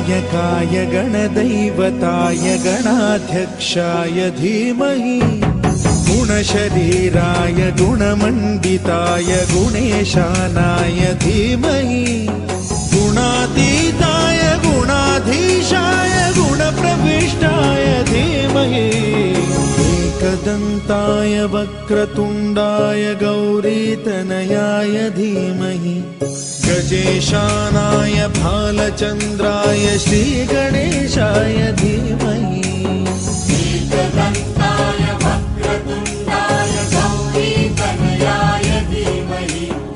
गणनायकाय गणदैवताय गणाध्यक्षाय धीमहि गुणशरीराय गुणमण्डिताय गुणेशानाय धीमहि गुणातीताय गुणाधीशाय गुणप्रविष्टाय धीमहि एकदन्ताय वक्रतुण्डाय गौरीतनयाय धीमहि गजेशानाय भालचन्द्राय श्रीगणेशाय धीमहि एकदन्ताय